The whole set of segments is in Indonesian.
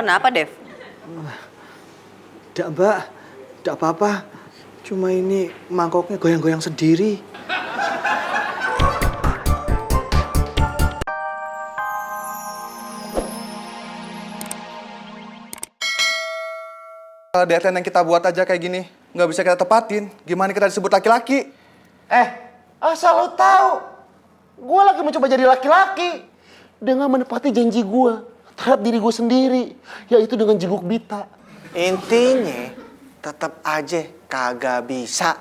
Kenapa, Dev? Nggak, Mbak. Nggak apa-apa. Cuma ini mangkoknya goyang-goyang sendiri. Deadline yang kita buat aja kayak gini, nggak bisa kita tepatin. Gimana kita disebut laki-laki? Asal lo tahu, gue lagi mencoba jadi laki-laki dengan menepati janji gue terhadap diri gue sendiri, yaitu dengan jenguk Bita. Intinya tetap aja kagak bisa.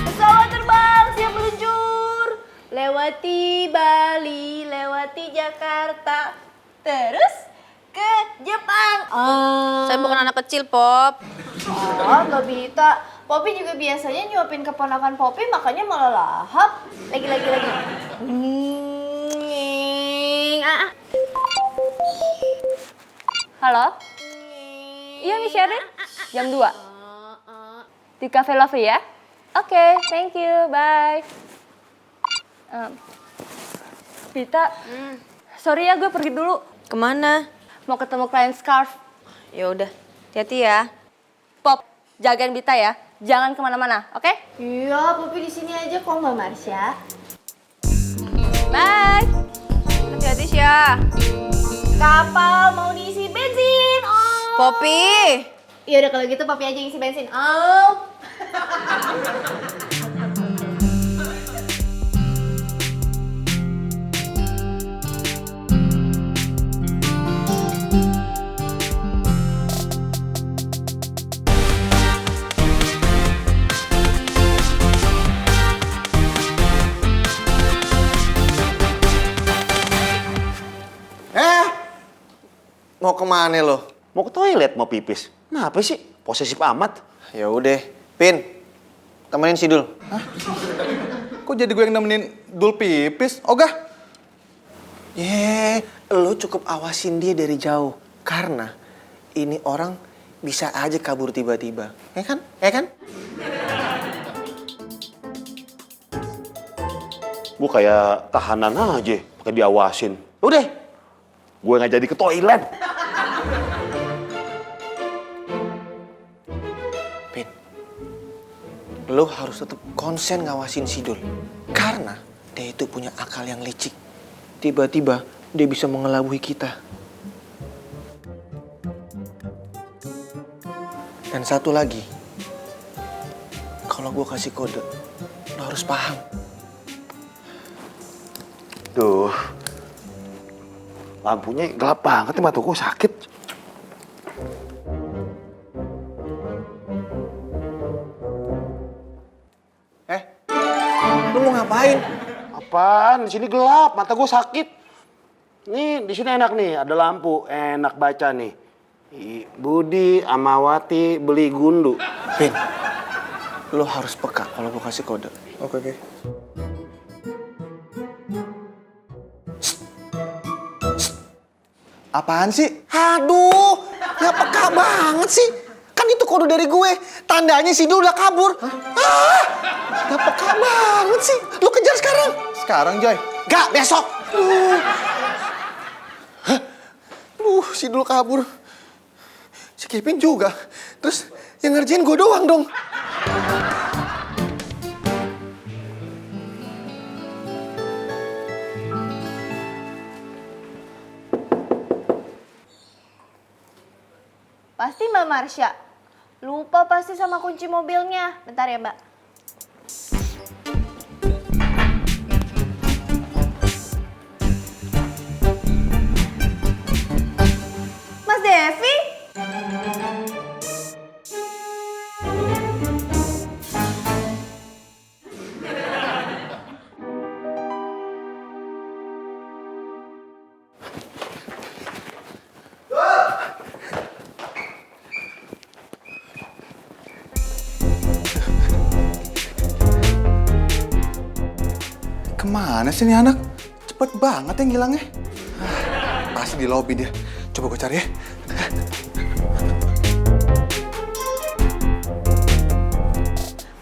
Pesawat terbang siap meluncur. Lewati Bali, lewati Jakarta, terus ke Jepang. Saya bukan anak kecil, Pop. Mbak Bita. Poppy juga biasanya nyuapin keponakan Poppy, makanya malah lahap. Lagi. Halo? Iya, Miss Sherin. Jam 2. Di Cafe Love ya? Oke, thank you. Bye. Vita, sorry ya gue pergi dulu. Kemana? Mau ketemu klien Scarf. Ya udah, hati-hati ya. Pop, jagain Vita ya. Jangan kemana-mana, oke? Iya, Poppy di sini aja kok, Mbak Marsha. Bye. Hati-hati, Syah. Kapal mau diisi bensin, Om. Poppy. Ya udah kalau gitu Poppy aja yang isi bensin, Om. Mau kemana lo? Mau ke toilet, mau pipis. Kenapa sih? Posesif amat. Ya udah, Pin, temenin si Dul. Kok jadi gue yang nemenin Dul pipis? Ogah? Lo cukup awasin dia dari jauh. Karena ini orang bisa aja kabur tiba-tiba. Ya kan? Gue kayak tahanan aja, pakai diawasin. Udah, gue nggak jadi ke toilet. Pin, lo harus tetap konsen ngawasin si Dul. Karena dia itu punya akal yang licik. Tiba-tiba dia bisa mengelabui kita. Dan satu lagi, kalau gue kasih kode, lo harus paham. Tuh, lampunya gelap banget nih, mata gue sakit. Lo mau ngapain? Apaan? Di sini gelap, mata gue sakit. Nih, di sini enak nih, ada lampu, enak baca nih. Budi Amawati beli gundu. Pin, lo harus peka kalau gue kasih kode. Oke. Apaan sih? Aduh, ya peka banget sih. Kan itu kode dari gue. Tandanya si Dul udah kabur. Ya peka banget sih. Lo kejar sekarang. Sekarang, Joy. Gak, besok. Si Dul kabur. Si Kevin juga. Terus yang ngerjain gue doang dong. Pasti Mbak Marsha. Lupa pasti sama kunci mobilnya. Bentar ya, Mbak. Mas Devi? Kemana sih nih anak? Cepet banget yang hilangnya. Pasti di lobi dia. Coba gue cari ya.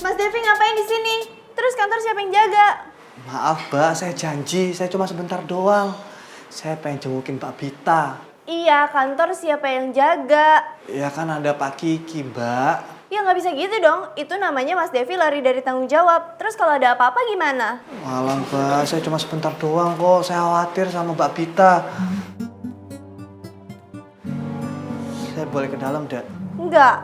Mas Devi ngapain di sini? Terus kantor siapa yang jaga? Maaf, Mbak, saya janji. Saya cuma sebentar doang. Saya pengen jengukin Mbak Bita. Iya, kantor siapa yang jaga? Ya kan ada Pak Kiki, Mbak. Ya nggak bisa gitu dong, itu namanya Mas Devi lari dari tanggung jawab. Terus kalau ada apa-apa gimana? Malam, Mbak, saya cuma sebentar doang kok. Saya khawatir sama Mbak Bita. Saya boleh ke dalam, Dek? Enggak.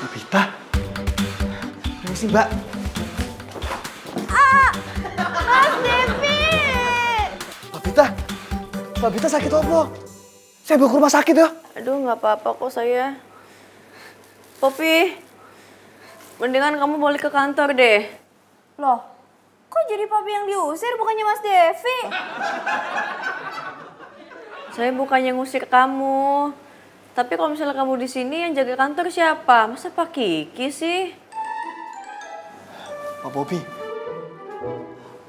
Mbak Bita? Permisi, Mbak. Mas Devi! Mbak Bita? Mbak Bita sakit apa? Saya bawa ke rumah sakit ya. Aduh, nggak apa-apa kok saya. Popi, mendingan kamu balik ke kantor deh. Loh, kok jadi Papi yang diusir bukannya Mas Devi? Saya bukannya ngusir kamu. Tapi kalau misalnya kamu di sini yang jaga kantor siapa? Masa Pak Kiki sih? Mbak Popi.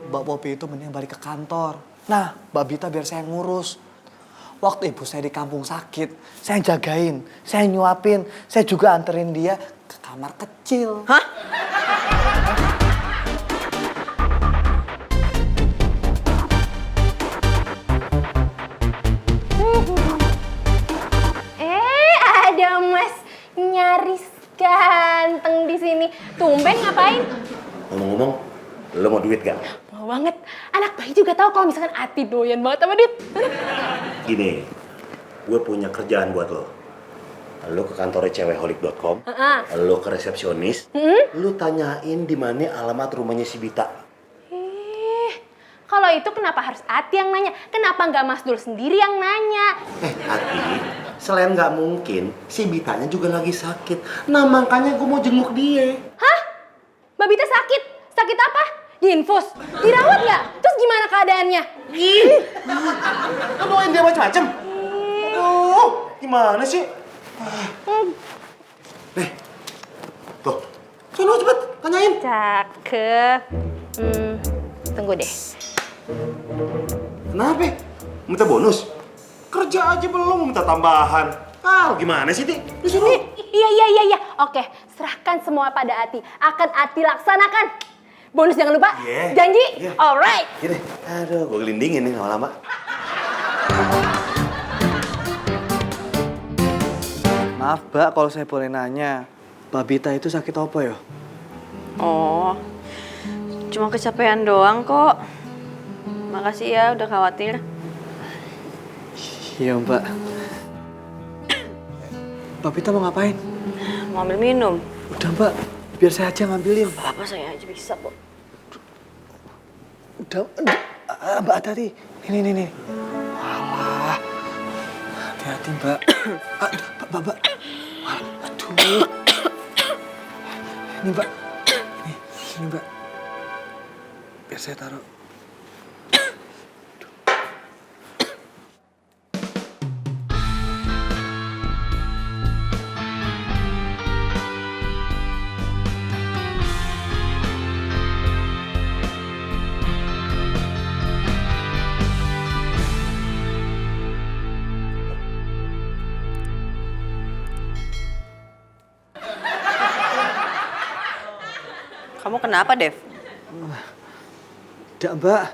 Mbak Popi itu mending balik ke kantor. Nah, Mbak Bita biar saya ngurus. Waktu ibu saya di kampung sakit, saya jagain, saya nyuapin, saya juga anterin dia ke kamar kecil. Hah? Ada Mas nyaris ganteng di sini. Tumben ngapain? Ngomong-ngomong, lo mau duit gak? Mau banget. Anak bayi juga tahu kalau misalkan Ati doyan banget sama duit. Gini, gue punya kerjaan buat lo. Lo ke kantornya cewekholik.com, lo ke resepsionis, lo tanyain di mana alamat rumahnya si Bita. Kalau itu kenapa harus Ati yang nanya? Kenapa nggak Mas Dul sendiri yang nanya? Ati, selain nggak mungkin, si Bitanya juga lagi sakit. Nah makanya gue mau jenguk dia. Hah? Mbak Bita sakit? Sakit apa? Diinfus? Dirawat nggak? Terus gimana keadaannya? Lo doain dia macem-macem? Aduh, gimana sih? Nih, tuh. Sono cepet, tanyain. Cakep. Tunggu deh. Kenapa? Minta bonus? Kerja aja belum, minta tambahan. Ah, gimana sih, Ti? Disuruh. Iya. Oke, serahkan semua pada Ati. Akan Ati laksanakan. Bonus jangan lupa. Yeah. Janji? Yeah. Alright. Gini, aduh, gue gelindingin nih lama-lama. Maaf, Mbak, kalau saya boleh nanya. Mbak Bita itu sakit apa ya? Oh, cuma kecapean doang kok. Makasih ya udah khawatir. Iya, Mbak. Mbak Bita mau ngapain? Mau ambil minum? Udah, Mbak. Biar saya aja ngambilin. Apa saya aja bisa kok. Udah, Mbak hati-hati. Nih. Alah. Hati-hati, Mbak. Mbak. Aduh. Ini, Mbak. Nih, sini, Mbak. Biar saya taruh. Kamu kenapa, Dev? Nggak, Mbak.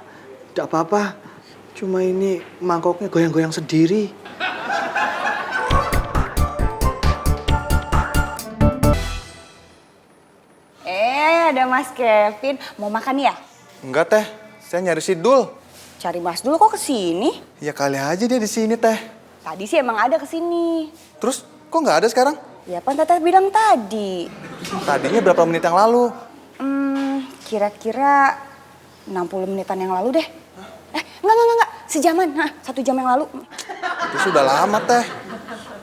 Nggak apa-apa. Cuma ini mangkoknya goyang-goyang sendiri. Ada Mas Kevin. Mau makan ya? Enggak, Teh. Saya nyari si Dul. Cari Mas dulu kok kesini? Ya kali aja dia di sini, Teh. Tadi sih emang ada kesini. Terus kok nggak ada sekarang? Ya kan Teteh bilang tadi. Tadinya berapa menit yang lalu? Kira-kira 60 menitan yang lalu deh. Enggak. Sejaman, 1 jam yang lalu. Itu sudah lama, Teh.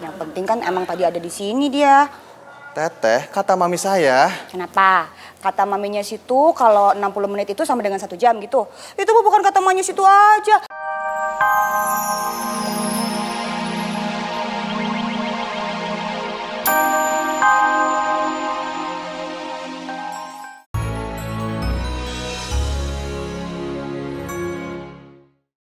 Yang penting kan emang tadi ada di sini dia. Teteh, kata mami saya. Kenapa? Kata maminya situ kalau 60 menit itu sama dengan 1 jam gitu. Itu bukan kata maminya situ aja.